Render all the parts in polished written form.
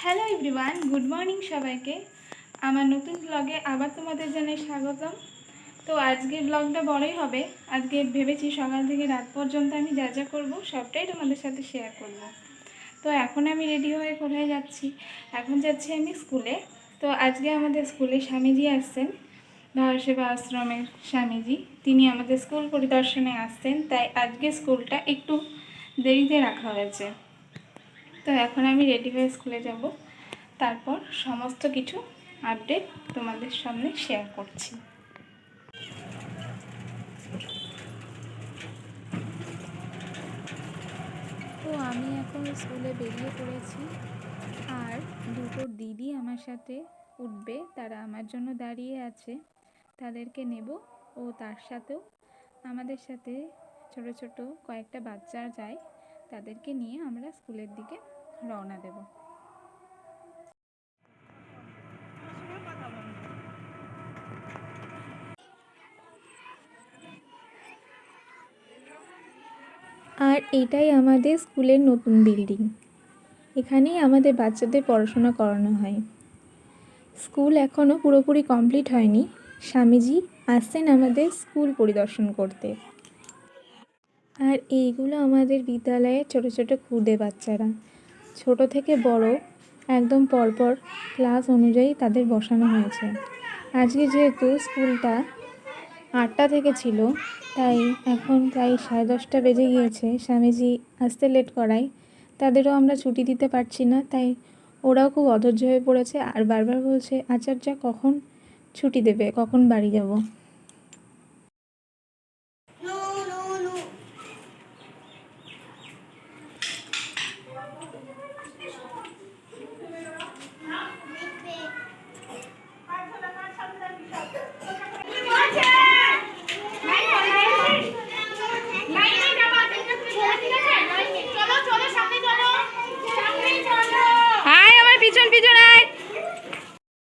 Hello everyone, good morning সবাইকে। আমার নতুন ব্লগে আবার তোমাদের জানাই স্বাগতম। তো আজকে ব্লগটা বড়ই হবে। আজকে ভেবেছি সকাল থেকে রাত পর্যন্ত আমি যা যা করবো সবটাই তোমাদের সাথে শেয়ার করব। তো এখন আমি রেডি হয়ে কোথায় যাচ্ছি? এখন যাচ্ছি আমি স্কুলে। তো আজকে আমাদের স্কুলে স্বামীজি আসছেন, ধরসেবা আশ্রমের স্বামীজি। তিনি আমাদের স্কুল পরিদর্শনে আসছেন, তাই আজকে স্কুলটা একটু দেরিতে রাখা হয়েছে। তো এখন আমি রেডি হয়ে স্কুলে যাব, তারপর সমস্ত কিছু আপডেট তোমাদের সামনে শেয়ার করছি। তো আমি এখন স্কুলে বেরিয়ে পড়েছি, আর দুটো দিদি আমার সাথে উঠবে, তারা আমার জন্য দাঁড়িয়ে আছে। তাদেরকে নেব, ও তার সাথেও আমাদের সাথে ছোট ছোট কয়েকটা বাচ্চা যায়, তাদেরকে নিয়ে আমরা স্কুলের দিকে রওনা দেব। আর এটাই আমাদের স্কুলের নতুন বিল্ডিং। এখানেই আমাদের বাচ্চাদের পড়াশোনা করানো হয়। স্কুল এখনও পুরোপুরি কমপ্লিট হয়নি। স্বামীজি আসছেন আমাদের স্কুল পরিদর্শন করতে। আর এইগুলো আমাদের বিদ্যালয়ের ছোট ছোট খুদে বাচ্চারা, ছোট থেকে বড় একদম পরপর ক্লাস অনুযায়ী তাদের বসানো হয়েছে। আজকে যেহেতু স্কুলটা 8টা থেকে ছিল, তাই এখন প্রায় 10:30 বেজে গিয়েছে। স্বামীজি আসতে লেট করায় তাদেরও আমরা ছুটি দিতে পারছি না, তাই ওরাও খুব অধৈর্য হয়ে পড়েছে আর বারবার বলছে, আচার্য কখন ছুটি দেবে, কখন বাড়ি যাব।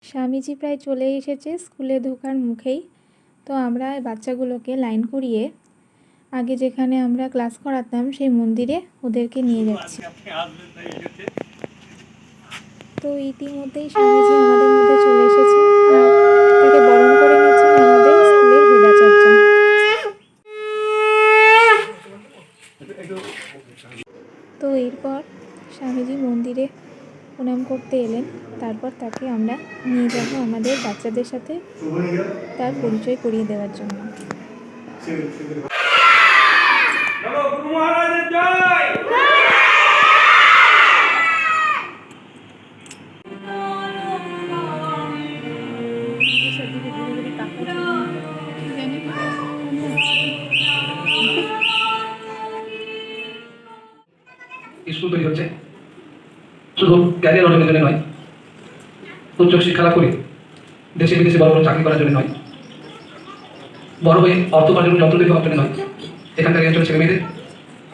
স্বামীজি প্রায় চলে এসেছে স্কুলে ঢোকার মুখেই। তো আমরা বাচ্চাগুলোকে লাইন করিয়ে আগে যেখানে আমরা ক্লাস করাতাম সেই মন্দিরে ওদেরকে নিয়ে যাচ্ছি। তো ইতিমধ্যেই স্বামীজি আমাদের মধ্যে চলে এসেছেন, আর তাকে বরণ করে নিচ্ছেন আমাদের স্কুলের হেড আচার্য। তো এরপর স্বামীজি মন্দিরে প্রণাম করতে এলেন, তারপর তাকে আমরা নিয়ে যাব আমাদের বাচ্চাদের সাথে তার পরিচয় করিয়ে দেওয়ার জন্য। স্কুল তৈরি হচ্ছে শুধু ক্যারিয়ার অর্জনের জন্য নয়, উচ্চ শিক্ষা লাভ করে দেশে বিদেশে বড় বড় চাকরি করার জন্য নয়, বড় হয়ে অর্থ উপার্জনের যন্ত্র তৈরি হওয়ার জন্য নয়, এখানকার এই অঞ্চলের ছেলে মেয়েদের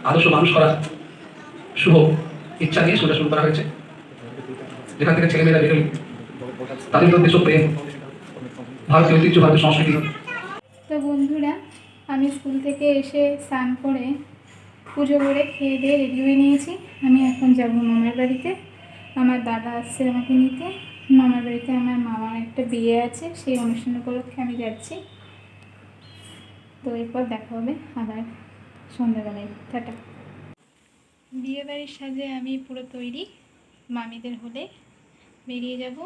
আদর্শ মানুষ করার শুভ ইচ্ছা নিয়ে স্কুলটা শুরু করা হয়েছে, যেখান থেকে ছেলে মেয়েরা বেরোয় তাদের মধ্যে দেশপ্রেম, ভারতীয় ঐতিহ্য, ভারতীয় সংস্কৃতি। তো বন্ধুরা, আমি স্কুল থেকে এসে স্নান করে পুজো করে খেয়ে দিয়ে রেডি হয়ে নিয়েছি। আমি এখন যাব মামার বাড়িতে। আমার দাদা আসছে আমাকে নিতে। মামার বাড়িতে আমার মামার একটা বিয়ে আছে, সেই অনুষ্ঠান উপলক্ষে আমি যাচ্ছি। তো এরপর দেখা হবে আবার সন্ধ্যাবেলায়। টাটা। বিয়ে বাড়ির সাজে আমি পুরো তৈরি, মামিদের হলে বেরিয়ে যাব।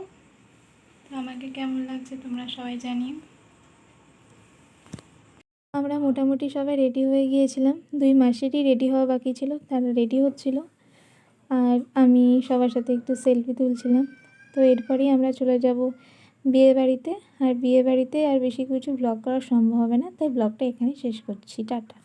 তো আমাকে কেমন লাগছে তোমরা সবাই জানিও। আমরা মোটামুটি সবাই রেডি হয়ে গিয়েছিলাম। 2 মাসেরই রেডি হওয়া বাকি ছিল, তারা রেডি হচ্ছিল, আর আমি সবার সাথে একটু সেলফি তুলছিলাম। তো এরপরেই আমরা চলে যাব বিয়ে বাড়িতে। আর বিয়ে বাড়িতে আর বেশি কিছু ব্লগ করা সম্ভব হবে না, তাই ব্লগটা এখানে শেষ করছি। টাটা।